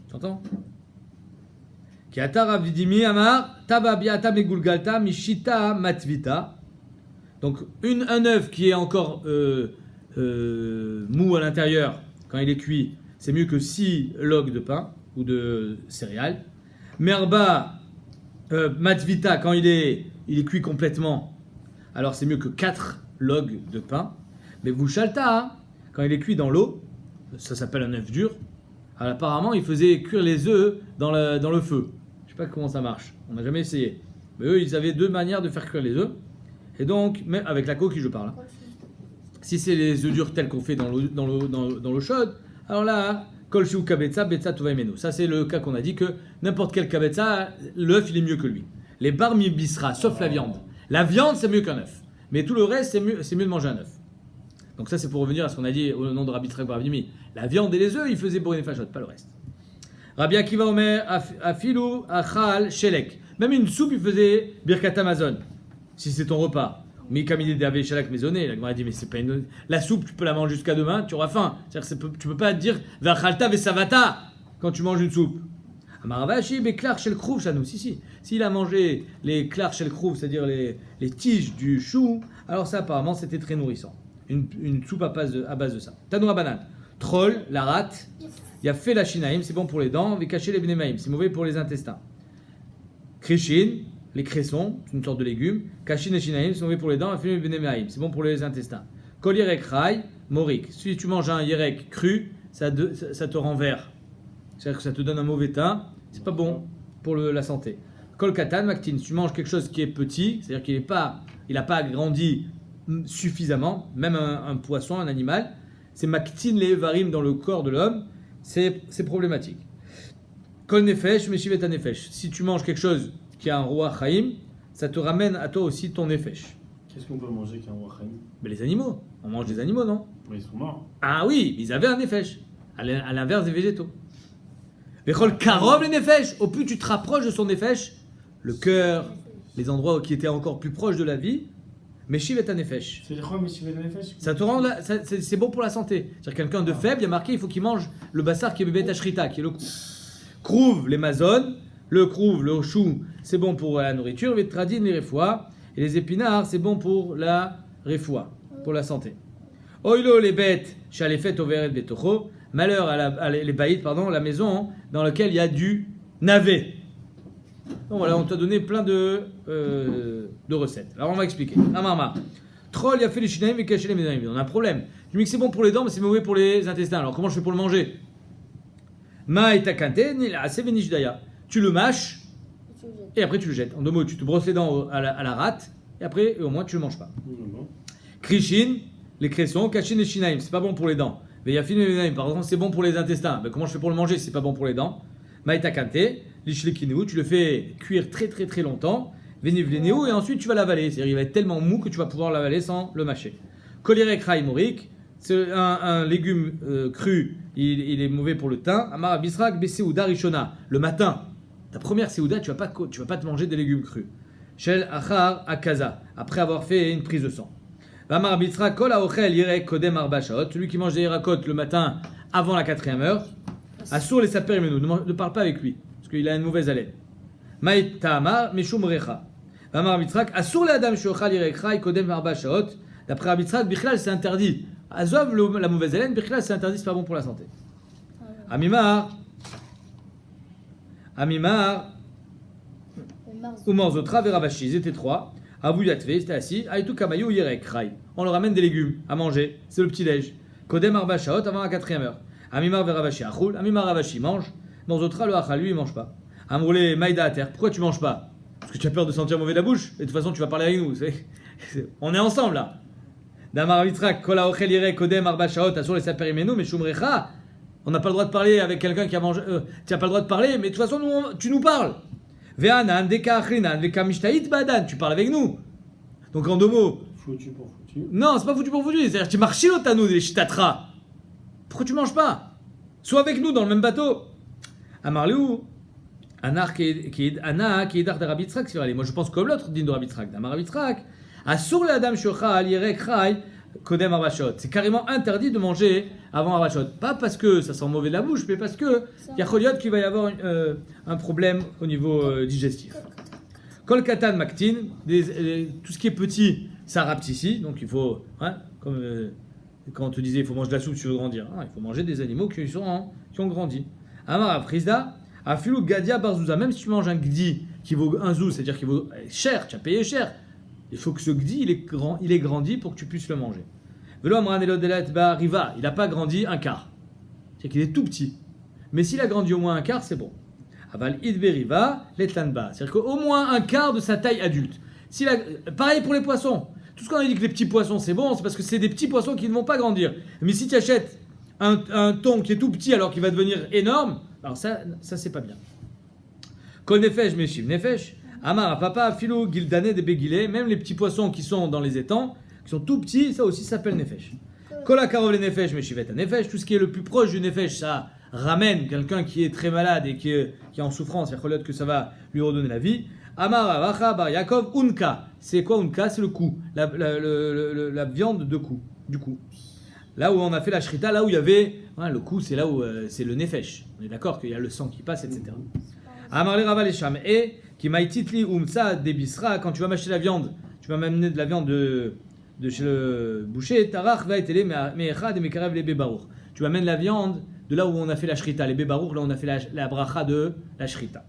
Tu entends? Ki ata ravidimi amar tava bi'ata megulgalta mishita matvita. Donc, un œuf qui est encore mou à l'intérieur, quand il est cuit, c'est mieux que 6 logs de pain ou de céréales. Merba matvita, quand il est cuit complètement, alors c'est mieux que 4 logs de pain. Mais vushalta, quand il est cuit dans l'eau, ça s'appelle un œuf dur. Alors, apparemment, ils faisaient cuire les œufs dans le feu. Je ne sais pas comment ça marche, on n'a jamais essayé. Mais eux, ils avaient 2 manières de faire cuire les œufs. Et donc, même avec la coquille, je parle. Hein. Si c'est les œufs durs tels qu'on fait dans l'eau chaude, alors là, kol shiu kabetza, betza tova mimenu. Ça, c'est le cas qu'on a dit que n'importe quel kabetza, l'œuf, il est mieux que lui. Les bar bisra, sauf la viande. La viande, c'est mieux qu'un œuf. Mais tout le reste, c'est mieux de manger un œuf. Donc ça, c'est pour revenir à ce qu'on a dit au nom de Rabbi Yitzchak bar Avnimi. La viande et les œufs, il faisait bourrer les fachot, pas le reste. Rabbi Akiva Omer, afilu achal shelek. Même une soupe, il faisait birkat Amazon. Si c'est ton repas. Mais comme il est d'Avé Shalak maisonné, la Gemara dit mais c'est pas une... La soupe, tu peux la manger jusqu'à demain, tu auras faim. C'est-à-dire tu peux pas dire Vachalta vesavata quand tu manges une soupe. Amaravashi beklar shel krouv shanou. Si. S'il a mangé les klar shel krouv, c'est-à-dire les tiges du chou, alors ça apparemment c'était très nourrissant. Une soupe à base de ça. Tanoura banane. Troll, la rate. Il y a fait la shinaim, c'est bon pour les dents. Vekaché les bnemaim, c'est mauvais pour les intestins. Krishin, les cressons, c'est une sorte de légume. Kashin et shinaim, c'est mauvais pour les dents. Afilé bnemaim, c'est bon pour les intestins. Kol yerek rai, morik. Si tu manges un yerek cru, ça te rend vert. C'est-à-dire que ça te donne un mauvais teint. C'est pas bon pour la santé. Kol katan, maktin. Si tu manges quelque chose qui est petit, c'est-à-dire qu'il n'a pas grandi suffisamment, même un poisson, un animal, c'est maktin les varim dans le corps de l'homme, c'est problématique. Kol nefesh, meshivet nefesh. Si tu manges quelque chose qui a un roi chaim, ça te ramène à toi aussi ton nefesh. Qu'est-ce qu'on peut manger qui a un roi chaim? Mais les animaux, on mange des animaux, non? Mais ils sont morts. Ah oui, ils avaient un nefesh, à l'inverse des végétaux. Vechol karov le nefesh, au plus tu te rapproches de son nefesh, le cœur, les endroits qui étaient encore plus proches de la vie, meshivet nefesh. C'est quoi meshivet nefesh? Ça te rend, c'est bon pour la santé. C'est-à-dire quelqu'un de faible, il y a marqué, il faut qu'il mange le bassar qui est bébé tashrita, qui est le cou. Krouv, les mazones, le krouv, le chou, c'est bon pour la nourriture, les tradines, les refoua, et les épinards, c'est bon pour la refoua, pour la santé. Oilo, les bêtes, chalefet overet betocho, malheur à les baïtes, la maison dans laquelle il y a du navet. Donc voilà, on t'a donné plein de recettes. Alors on va expliquer. Amarma. Troll, il a fait les shinaim et caché les médailles. On a un problème. Je me dis que c'est bon pour les dents, mais c'est mauvais pour les intestins. Alors comment je fais pour le manger? Ma et takante, nila sevenish daya. Tu le mâches et après tu le jettes. En 2 mots, tu te brosses les dents à la rate et après, au moins, tu le manges pas. Krishin, les cressons, kashin et shinaim. C'est pas bon pour les dents. Mais yafin et médailles, par exemple, c'est bon pour les intestins. Mais comment je fais pour le manger si c'est pas bon pour les dents? Ma et takante, l'ishlekineu, tu le fais cuire très très très longtemps, venivleneu, et ensuite tu vas l'avaler. C'est-à-dire il va être tellement mou que tu vas pouvoir l'avaler sans le mâcher. Kolirek rai morik, c'est un légume cru, il est mauvais pour le teint. Amar bisrak beseuda rishona, le matin, ta première seouda, tu vas pas te manger des légumes crus. Shel achar akaza, après avoir fait une prise de sang. Amar bisrak kol aochel yirek kodem arba shaot, celui qui mange des hirakot le matin avant la 4e heure, assour les saper imenu, ne parle pas avec lui, parce qu'il a une mauvaise haleine. Maït ta'amar meshum recha. Amar bisrak assour le adam shochal yirek rai kodem arba shaot. D'après Rabbi Yitzhak, Bichlal c'est interdit. Azov, la mauvaise haleine, Bichlal c'est interdit, c'est pas bon pour la santé. Amimar, Umar Zotra, Veravashi, ils étaient 3. Abu Yatve, c'était assis. Aïtou Kamayou, Yerek, Rai. On leur amène des légumes à manger, c'est le petit-déj. Kodem Arba Shaot avant la 4e heure. Amimar Veravashi, Achoul. Amimar Ravashi mange. Umar Zotra, le Achal, lui, il mange pas. Amroulé, Maïda à terre. Pourquoi tu manges pas? Parce que tu as peur de sentir mauvais de la bouche. Et de toute façon, tu vas parler avec nous. On est ensemble là. Damar Vitrak, Kola Ochel Yere Kodem Arba Shaot, Asur les Saperimenu, mais Shumrecha. On n'a pas le droit de parler avec quelqu'un qui a mangé. Tu n'as pas le droit de parler, mais de toute façon, tu nous parles. Ve'anan, Deka Achrinan, Veka Mishtaït Badan, tu parles avec nous. Donc en 2 mots. Foutu pour foutu. Non, c'est pas foutu pour foutu. C'est-à-dire, tu marches à nous, des Shitatra. Pourquoi tu manges pas? Sois avec nous dans le même bateau. Amarliou. Ana qui est d'art de Rabbi Yitzhak, c'est vrai. Moi je pense comme l'autre dit de Rabbi Yitzhak. Damar Rabbi Yitzhak. Asur le adam shochal yirek rai kodem arvashot. C'est carrément interdit de manger avant arvashot. Pas parce que ça sent mauvais de la bouche, mais parce que il y a choliot qu'il va y avoir un problème au niveau digestif. Kol katan maktin, tout ce qui est petit, ça rapetissait. Donc il faut, comme quand on te disait il faut manger de la soupe si tu veux grandir. Il faut manger des animaux qui ont grandi. Amar aprisda, afilu gadia barzouza. Même si tu manges un gdi qui vaut un zou, c'est-à-dire qu'il vaut cher, tu as payé cher. Il faut que ce gdi, il est grandi pour que tu puisses le manger. Velo amran elodelat ba riva, il n'a pas grandi un quart. C'est qu'il est tout petit. Mais s'il a grandi au moins un quart, c'est bon. Aval idbe riva letlanba, c'est-à-dire qu'au moins un quart de sa taille adulte. Pareil pour les poissons. Tout ce qu'on a dit que les petits poissons c'est bon, c'est parce que c'est des petits poissons qui ne vont pas grandir. Mais si tu achètes un thon qui est tout petit alors qu'il va devenir énorme, alors ça c'est pas bien. Kol nefesh meshiv nefesh. Amar papa philo gildane de begilé, même les petits poissons qui sont dans les étangs, qui sont tout petits, ça aussi s'appelle nefesh. Kola karov le nefesh meshivet à nefesh, tout ce qui est le plus proche du nefesh, ça ramène quelqu'un qui est très malade et qui est en souffrance, il que ça va lui redonner la vie. Amar avacha bar Yaakov unka, c'est quoi unka? C'est le cou, la viande de cou, du cou. Là où on a fait la shrita, là où il y avait le cou, c'est là où c'est le nefesh. On est d'accord qu'il y a le sang qui passe, etc. Amar le raval esham et qui maïtitli umsa debisra, quand tu vas m'acheter la viande, tu vas m'amener de la viande de chez le boucher, tarach va être me'echad et mekarev les bébarour. Tu m'amènes la viande de là où on a fait la shrita, les bébarour, là où on a fait la bracha de la shrita.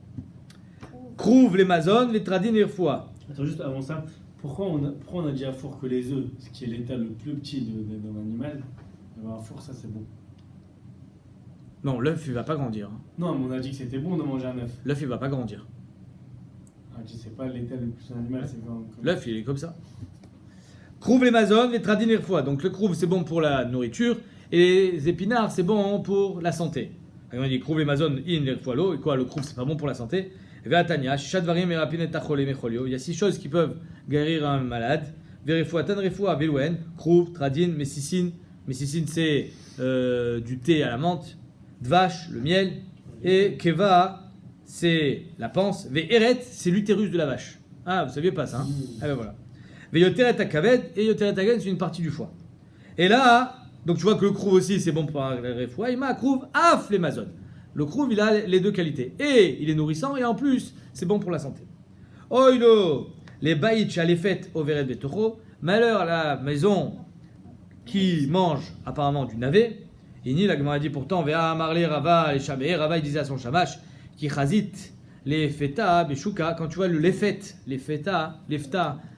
Krouv les mazon, les tradin et foi. Attends, juste avant ça, pourquoi on a dit à four que les œufs, ce qui est l'état le plus petit d'un animal, avoir un four, ça c'est bon? Non, l'œuf il va pas grandir. Non, mais on a dit que c'était bon de manger un œuf. L'œuf il va pas grandir. C'est pas l'état le plus d'un animal, c'est comme... L'œuf il est comme ça. Krouv les mazon, les tradin et foi. Donc le krouv c'est bon pour la nourriture et les épinards c'est bon pour la santé. On dit krouv les mazon in les foi l'eau, et quoi, le krouv c'est pas bon pour la santé. Il y a 6 choses qui peuvent guérir un malade. Verefuatan refoua velouen, krouv, tradin, messicine. Messicine c'est du thé à la menthe. Dvash, le miel. Et keva, c'est la panse. Ve'eret, c'est l'utérus de la vache. Ah, vous saviez pas ça, hein? Ah ben voilà. Ve'yoteret akaved, et yoteret akaved, c'est une partie du foie. Et là, donc tu vois que le krouv aussi, c'est bon pour la refoua. Il m'a krouv, af les mazon. Le krouv, il a les 2 qualités. Et il est nourrissant, et en plus, c'est bon pour la santé. Oilo, les baïch à les fêtes au veret betoro. Malheur à la maison qui mange apparemment du navet. Et ni la Gemara dit pourtant, Vea marlé Rava, les Shabé, Rava il disait à son shamash, qui chazit les feta, beshuka, quand tu vois le lefet, les feta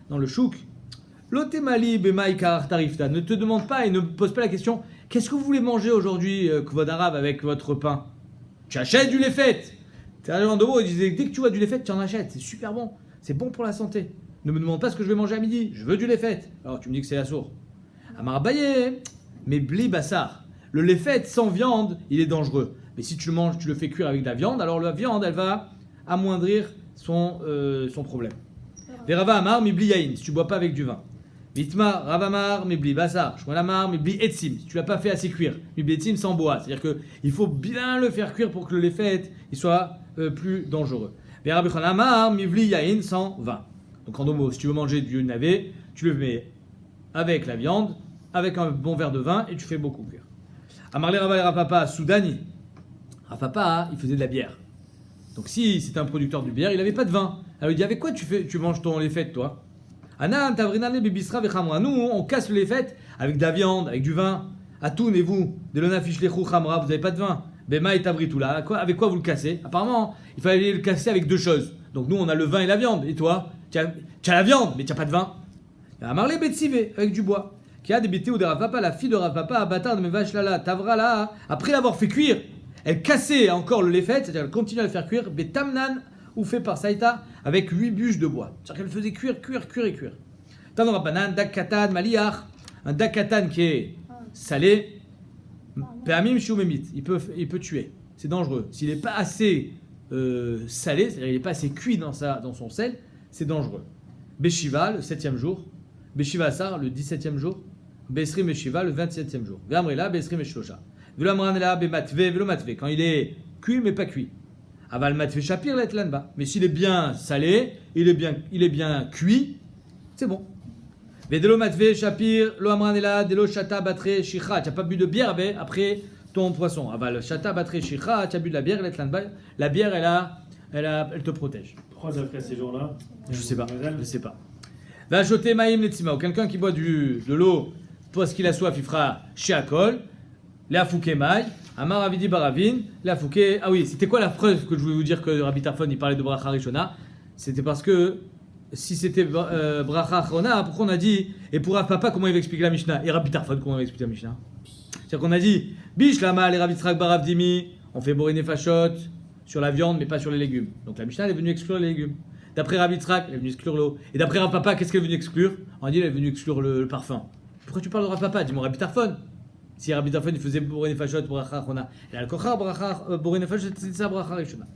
dans le chouk, l'otemali bemaïkar tarifta, ne te demande pas et ne pose pas la question, qu'est-ce que vous voulez manger aujourd'hui, kvod arabe, avec votre pain? Tu achètes du lefet. C'est un genre de mots, il disait, dès que tu vois du lefet, tu en achètes, c'est super bon, c'est bon pour la santé. Ne me demande pas ce que je vais manger à midi, je veux du lefet. Alors tu me dis que c'est la source. Amar Abaye, mais bli bassar. Le lefet sans viande, il est dangereux. Mais si tu le manges, tu le fais cuire avec de la viande, alors la viande, elle va amoindrir son problème. Les Rava Amar, mibli yain, si tu bois pas avec du vin. Vitma, Rava Amar, mibli basar. Shmuel Amar, mibli etzim, si tu l'as pas fait assez cuire. Mibli etzim sans bois. C'est-à-dire qu'il faut bien le faire cuire pour que le lefet il soit plus dangereux. Les Rabbi Yochanan Amar, mibli yain sans vin. Donc en deux mots, si tu veux manger du navet, tu le mets avec la viande, avec un bon verre de vin et tu fais beaucoup cuire. Amarle Rava et Rapapa, Soudani. Rapapa, il faisait de la bière. Donc si c'était un producteur de bière, il n'avait pas de vin. Alors il dit avec quoi tu manges ton lefet toi? Anan tavrinane bibisra vechamra. Nous on casse le lefet avec de la viande, avec du vin. Atoun et vous, de l'onafish lechou chamra, vous n'avez pas de vin. Bema et tabritula. Avec quoi vous le cassez? Apparemment, il fallait le casser avec deux choses. Donc nous on a le vin et la viande. Et toi, tu as la viande, mais tu n'as pas de vin. Amarle betsive avec du bois. Qui a débité ou de Rapapa, la fille de Rapapa, abatard de mes vaches là, tavra là. Après l'avoir fait cuire, elle cassait encore le lefet, c'est-à-dire elle continue à le faire cuire, betamnan, ou fait par Saïta, avec 8 bûches de bois. C'est-à-dire qu'elle faisait cuire. Tanora banan, dakatan, maliach, un dakatan qui est salé, peamim shiumemit, il peut tuer, c'est dangereux. S'il n'est pas assez salé, c'est-à-dire qu'il n'est pas assez cuit dans son sel, c'est dangereux. Beshiva, le 7e jour, Beshiva Asar, le 17e jour, Besrim Beshiva, le 27e jour. Gamrela, Besrim Beshlosha. Velamranela, Bematve, Velomatve, quand il est cuit mais pas cuit. Aval Matve Shapir, l'Etlanba. Mais s'il est bien salé, il est bien cuit, c'est bon. Vedelo Matve Shapir, Lo Amranela, Delo Shata, Batre, Shicha. Tu n'as pas bu de bière après ton poisson. Aval Shata, Batre, Shicha, tu as bu de la bière, l'Etlanba. La bière, elle te protège. Pourquoi après ces jours-là? Je sais pas. Va acheter Maïm Letzima. Quelqu'un qui boit de l'eau parce qu'il a soif, il fera Shiakol. La Fouké Maï. Amar Avidi Baravin. La Fouké. Ah oui, c'était quoi la preuve que je voulais vous dire que Rabbi Tarfon il parlait de Bracha Rishona? C'était parce que si c'était Bracha Achrona, pourquoi on a dit. Et pour Rav Papa, comment il va expliquer la Mishnah? Et Rabbi Tarfon, comment il va expliquer la Mishnah? C'est-à-dire qu'on a dit Bish Lama, les Rav Yitzhak Barav Dimi. On fait Borine Fachot sur la viande, mais pas sur les légumes. Donc la Mishnah elle est venue exclure les légumes. D'après Rabbi Yitzhak, elle est venue exclure l'eau. Et d'après Rav Papa, qu'est-ce qu'elle est venue exclure? On a dit elle est venue exclure le parfum. Pourquoi tu parles de Rav Papa? Dis-moi Rabbi Tarfon. Si Rabbi Tarfon il faisait Borine Fachot, Bracha Achrona. Et Al-Kochar, Borine Fachot, c'est ça Bracha Rishona.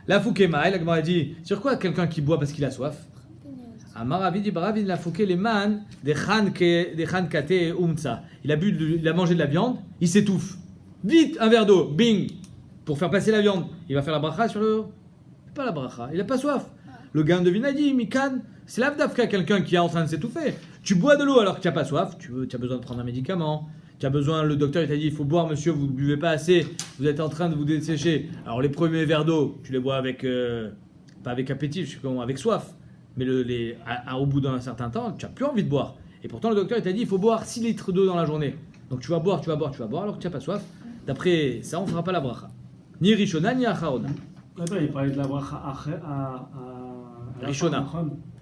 La Foukéma, la Gemara a dit sur quoi quelqu'un qui boit parce qu'il a soif? Amar Avidi Baravin la Fouké les man des Khankate et Umtsa. Il a mangé de la viande, il s'étouffe. Vite, un verre d'eau, bing! Pour faire passer la viande. Il va faire la bracha sur le. Pas la bracha, il n'a pas soif. Le gain de Vinadi, Mikan, c'est l'avdafka, quelqu'un qui est en train de s'étouffer. Tu bois de l'eau alors que tu n'as pas soif, tu as besoin de prendre un médicament, tu as besoin, le docteur il t'a dit il faut boire monsieur, vous ne buvez pas assez, vous êtes en train de vous dessécher. Alors les premiers verres d'eau, tu les bois avec, pas avec appétit, je sais comment, avec soif. Mais au bout d'un certain temps, tu n'as plus envie de boire. Et pourtant le docteur il t'a dit il faut boire 6 litres d'eau dans la journée. Donc tu vas boire alors que tu n'as pas soif. D'après ça, on ne fera pas la bracha. Ni Rishona, ni Acharona. Attends, il parlait de la bracha Rishona.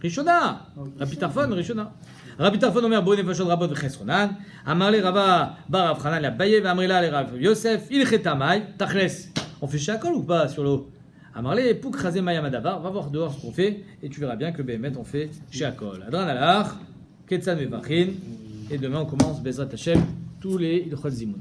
Rishona. Rabbi Tarfon, Rishona. Rabbi Tarfon omer bo nefashot rabot v'chesronan. Amar le Rava bar Rav Chanan l'Abaye v'amrila le Rav Yosef il chetamay tachles. On fait shakol ou pas sur l'eau? Amar le pouk chazé mayam adavar. Va voir dehors ce qu'on fait et tu verras bien que Béhémet on fait shakol. Adran alach ketzan mevachin. Et demain on commence Bezrat Hashem tous les Ilchot Zimoun.